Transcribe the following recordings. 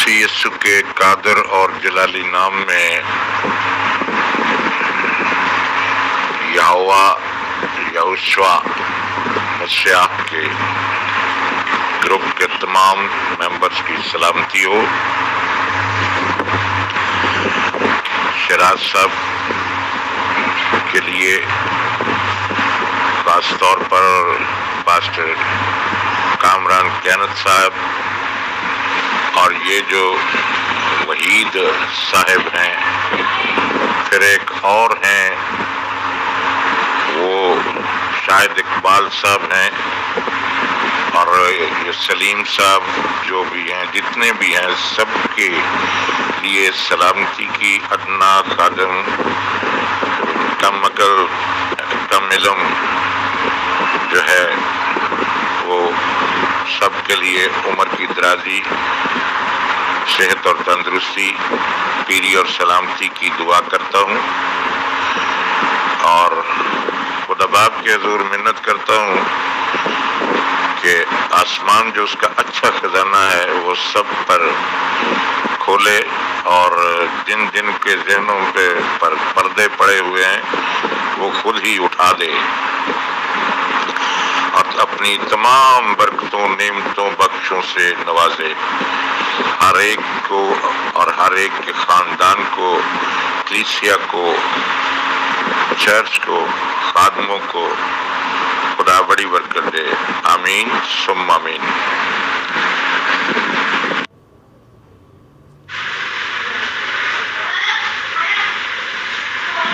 مسیح یسوع کے قادر اور جلالی نام میں یہوشوا مسیح کے گروپ کے تمام ممبرز کی سلامتی ہو۔ شیراز صاحب کے لیے خاص طور پر پاسٹر کامران کینت صاحب اور یہ جو وحید صاحب ہیں، پھر ایک اور ہیں وہ شاہد اقبال صاحب ہیں، اور یہ سلیم صاحب جو بھی ہیں، جتنے بھی ہیں سب کے لیے سلامتی کی ادنا خادم کم عقل کم علم جو ہے وہ سب کے لیے عمر کی درازی، صحت اور تندرستی، پیری اور سلامتی کی دعا کرتا ہوں، اور خدا باپ کے حضور منت کرتا ہوں کہ آسمان جو اس کا اچھا خزانہ ہے وہ سب پر کھولے، اور جن جن کے ذہنوں پہ پر پردے پڑے ہوئے ہیں وہ خود ہی اٹھا دے، اور اپنی تمام برکتوں، نعمتوں، بخشوں سے نوازے، ہر ایک کو اور ہر ایک کے خاندان کو، کلیسیا کو، چرچ کو، خادموں کو خدا بڑی برکت دے۔ آمین ثم آمین۔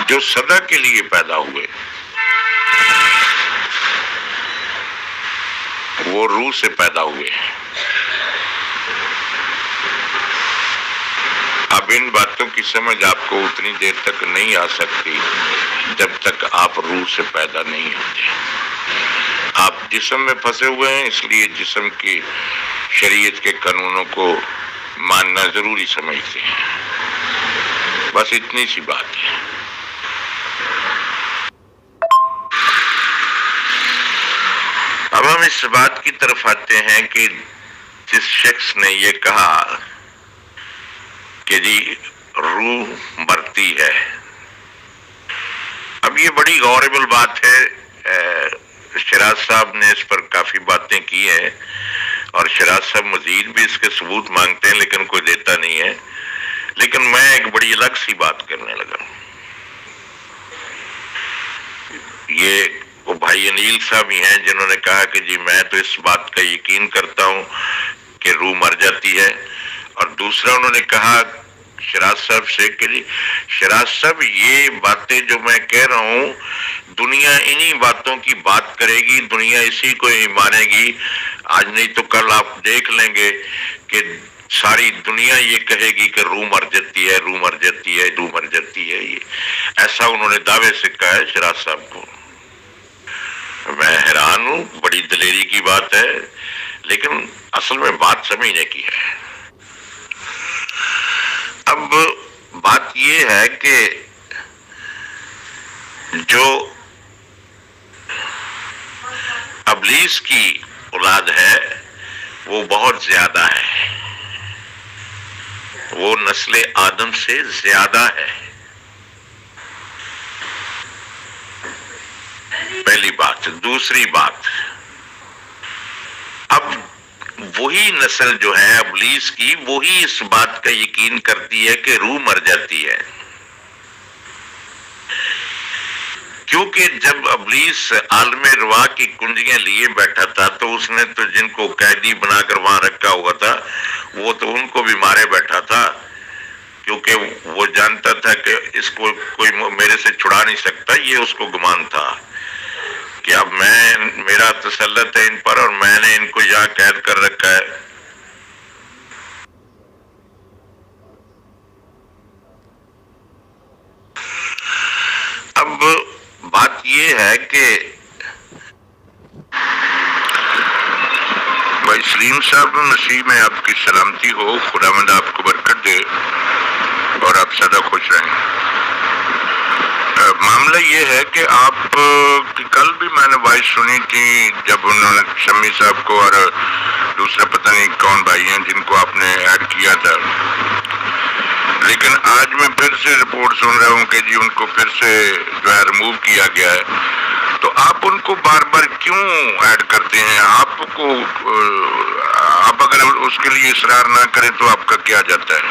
جو سدا کے لیے پیدا ہوئے وہ روح سے پیدا ہوئے ہیں۔ اب ان باتوں کی سمجھ آپ کو اتنی دیر تک نہیں آ سکتی جب تک آپ روح سے پیدا نہیں ہوتے۔ آپ جسم میں پھنسے ہوئے ہیں، اس لیے جسم کی شریعت کے قانونوں کو ماننا ضروری سمجھتے ہیں، بس اتنی سی بات ہے۔ اب ہم اس بات کی طرف آتے ہیں کہ جس شخص نے یہ کہا کہ جی روح مرتی ہے، اب یہ بڑی غوریبل بات ہے۔ شیراز صاحب نے اس پر کافی باتیں کی ہیں، اور شیراز صاحب مزید بھی اس کے ثبوت مانگتے ہیں لیکن کوئی دیتا نہیں ہے، لیکن میں ایک بڑی الگ سی بات کرنے لگا۔ یہ وہ بھائی انیل صاحب ہی ہیں جنہوں نے کہا کہ جی میں تو اس بات کا یقین کرتا ہوں کہ روح مر جاتی ہے، اور دوسرا انہوں نے کہا شیراز صاحب سے کہ جی شیراز صاحب یہ باتیں جو میں کہہ رہا ہوں دنیا انہی باتوں کی بات کرے گی، دنیا اسی کو ہی مانے گی، آج نہیں تو کل آپ دیکھ لیں گے کہ ساری دنیا یہ کہے گی کہ روح مر جاتی ہے، روح مر جاتی ہے، روح مر جاتی ہے۔ یہ ایسا انہوں نے دعوے سے کہا ہے شیراز صاحب کو۔ میں حیران ہوں، بڑی دلیری کی بات ہے، لیکن اصل میں بات سمجھنے کی ہے۔ اب بات یہ ہے کہ جو ابلیس کی اولاد ہے وہ بہت زیادہ ہے، وہ نسل آدم سے زیادہ ہے، پہلی بات۔ دوسری بات، اب وہی نسل جو ہے ابلیس کی، وہی اس بات کا یقین کرتی ہے کہ روح مر جاتی ہے، کیونکہ جب ابلیس عالم روا کی کنجیاں لیے بیٹھا تھا تو اس نے تو جن کو قیدی بنا کر وہاں رکھا ہوا تھا وہ تو ان کو بھی مارے بیٹھا تھا، کیونکہ وہ جانتا تھا کہ اس کو کوئی میرے سے چھڑا نہیں سکتا۔ یہ اس کو گمان تھا کہ اب میرا تسلط ہے ان پر اور میں نے ان کو یہاں قید کر رکھا ہے۔ اب بات یہ ہے کہ بھائی سلیم صاحب مسیح میں آپ کی سلامتی ہو، خداوند آپ کو برکت دے اور آپ سدا خوش رہیں۔ معاملہ یہ ہے کہ آپ کل بھی میں نے وائس سنی تھی جب انہوں نے شمی صاحب کو اور دوسرا پتہ نہیں کون بھائی ہیں جن کو آپ نے ایڈ کیا تھا، لیکن آج میں پھر سے رپورٹ سن رہا ہوں کہ جی ان کو پھر سے جو ہے ریموو کیا گیا ہے. تو آپ ان کو بار بار کیوں ایڈ کرتے ہیں؟ آپ کو آپ اگر اس کے لیے اصرار نہ کریں تو آپ کا کیا جاتا ہے؟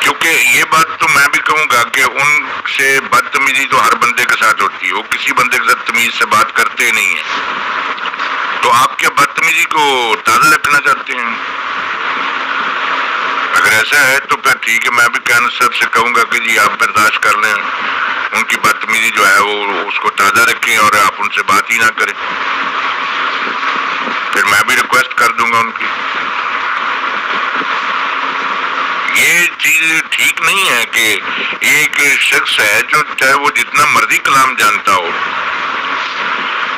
کیونکہ یہ بات تو میں بھی کہوں گا کہ ان سے بدتمیزی تو ہر بندے کے ساتھ ہوتی ہے، وہ کسی بندے کے ساتھ تمیز سے بات کرتے نہیں ہیں. تو آپ کیا بدتمیزی کو تازہ رکھنا چاہتے ہیں؟ اگر ایسا ہے تو پھر ٹھیک ہے، میں بھی کہنا صاحب سے کہوں گا کہ جی آپ برداشت کر لیں، ان کی بدتمیزی جو ہے وہ اس کو تازہ رکھیں اور آپ ان سے بات ہی نہ کریں. پھر میں بھی ریکویسٹ کر دوں گا ان کی. یہ چیز ٹھیک نہیں ہے کہ ایک شخص ہے جو چاہے وہ جتنا مرضی کلام جانتا ہو،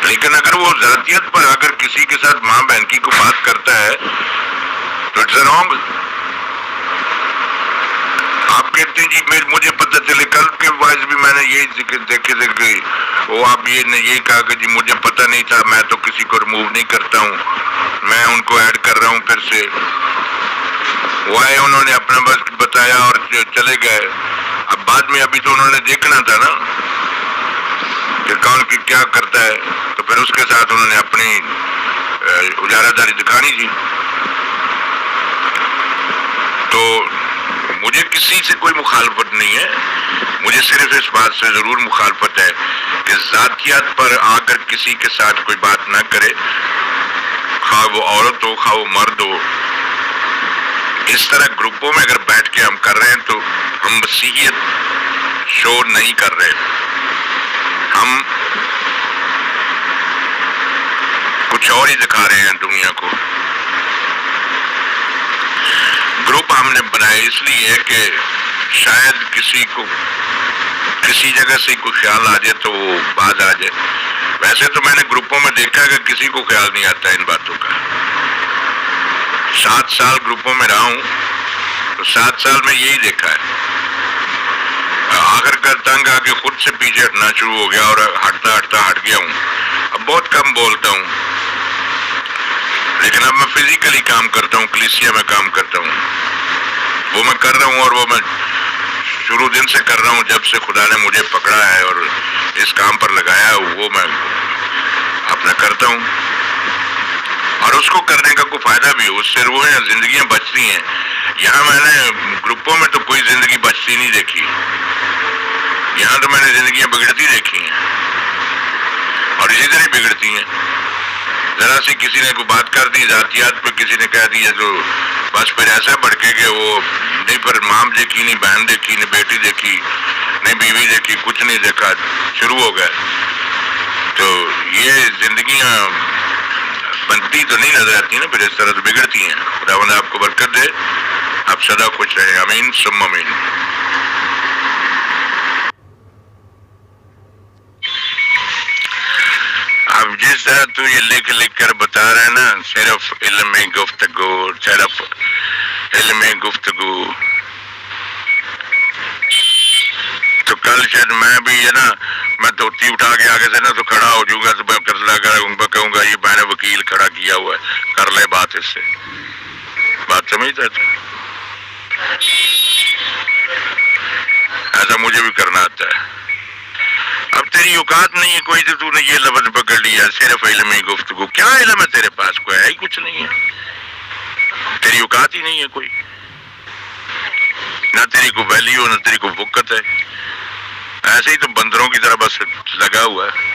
لیکن اگر وہ ذاتیت پر اگر کسی کے ساتھ ماں بہن کی کو بات کرتا ہے تو اٹس رانگ. آپ کہتے ہیں جی مجھے پتہ چلے، کل کے وائس بھی میں نے یہی دیکھے وہ آپ یہ نے یہی کہا کہ جی مجھے پتہ نہیں تھا، میں تو کسی کو ریموو نہیں کرتا ہوں، میں ان کو ایڈ کر رہا ہوں پھر سے. وہ آئے، انہوں نے اپنا بس بتایا اور چلے گئے. اب بعد میں ابھی تو انہوں نے دیکھنا تھا نا کہ کون کی کیا کرتا ہے، تو پھر اس کے ساتھ انہوں نے اپنی اجارہ داری دکھانی تھی. تو مجھے کسی سے کوئی مخالفت نہیں ہے، مجھے صرف اس بات سے ضرور مخالفت ہے کہ ذاتیات پر آ کر کسی کے ساتھ کوئی بات نہ کرے، خواہ وہ عورت ہو خواہ وہ مرد ہو. اس طرح گروپوں میں اگر بیٹھ کے ہم کر رہے ہیں تو ہم مسیحیت شو نہیں کر رہے، ہم کچھ اور ہی دکھا رہے ہیں دنیا کو. گروپ ہم نے بنائے اس لیے کہ شاید کسی کو کسی جگہ سے کوئی خیال آ جائے تو وہ بات آ جائے. ویسے تو میں نے گروپوں میں دیکھا کہ کسی کو خیال نہیں آتا ان باتوں کا. 7 سال گروپوں میں رہا ہوں تو 7 سال میں یہی دیکھا ہے. آخر کر تنگ آ کے خود سے پیچھے ہٹنا شروع ہو گیا اور ہٹتا ہٹتا ہٹ گیا ہوں. اب بہت کم بولتا ہوں، لیکن اب میں فزیکلی کام کرتا ہوں، کلیسیا میں کام کرتا ہوں. وہ میں کر رہا ہوں اور وہ میں شروع دن سے کر رہا ہوں جب سے خدا نے مجھے پکڑا ہے اور اس کام پر لگایا ہے. وہ میں اپنا کرتا ہوں اور اس کو کرنے کا کوئی فائدہ بھی ہو، اس سے روحیں زندگیاں بچتی ہیں. یہاں میں نے گروپوں میں تو کوئی زندگی بچتی نہیں دیکھی، یہاں تو میں نے زندگیاں بگڑتی دیکھی ہیں اور اسی طرح بگڑتی ہیں. ذرا سی کسی نے کوئی بات کر دی ذاتیات پہ، کسی نے کہہ دیا تو بس پھر ایسا بھڑکے کہ وہ نہیں پھر ماں دیکھی نہیں بہن دیکھی نہیں بیٹی دیکھی نہیں بیوی دیکھی کچھ نہیں دیکھا، شروع ہو گئے. تو یہ زندگیاں بنتی تو نہیں نظر آتی نا، پھر اس طرح سے بگڑتی ہیں. خداوند آپ کو برکت دے، آپ سدا خوش رہیں. آمین ثم آمین. اب جس طرح تو یہ لکھ لکھ کر بتا رہا ہے نا، صرف علم گفتگو، صرف علم گفتگو، تو کل شاید میں بھی ہے نا، میں دھوتی اٹھا کے آگے سے نا تو کھڑا ہو جاؤں گا تو میں کہوں گا یہ میں نے وکیل کھڑا کیا ہوا ہے، کر لے بات اس سے. بات سمجھتا تھا؟ ایسا مجھے بھی کرنا آتا ہے. اب تیری اوقات نہیں ہے کوئی تو نے یہ لفظ پکڑ لیا، صرف علم گفتگو. کیا علم ہے تیرے پاس؟ کوئی ہے ہی کچھ نہیں ہے، تیری اوقات ہی نہیں ہے کوئی، نہ تیری کو ویلیو نہ تیری کو وقت ہے. ایسے ہی تو بندروں کی طرح بس لگا ہوا ہے.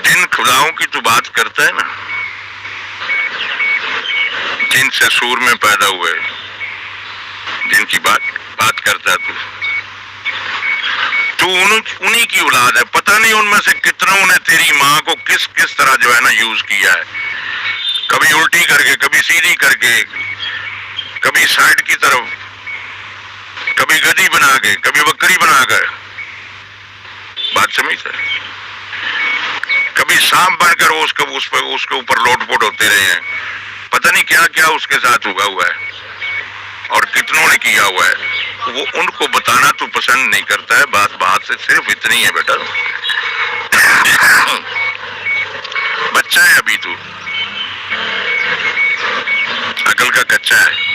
جن خداؤں کی تو بات کرتا ہے نا، جن سے سور میں پیدا ہوئے، جن کی بات کرتا ہے تو انہی کی اولاد ہے. پتہ نہیں ان میں سے کتنوں نے تیری ماں کو کس طرح جو ہے نا یوز کیا ہے، کبھی الٹی کر کے، کبھی سیدھی کر کے، کبھی سائڈ کی طرف، کبھی گدی بنا کے، کبھی بکری بنا کر. بات سمجھتا ہے؟ کبھی سانپ بن کر اس کے اوپر لوٹ پوٹ ہوتے رہے ہیں. پتہ نہیں کیا کیا اس کے ساتھ ہوا ہے اور کتنوں نے کیا ہوا ہے، وہ ان کو بتانا تو پسند نہیں کرتا ہے. بات سے صرف اتنی ہے بیٹا، بچہ ہے ابھی تو، عقل کا کچا ہے.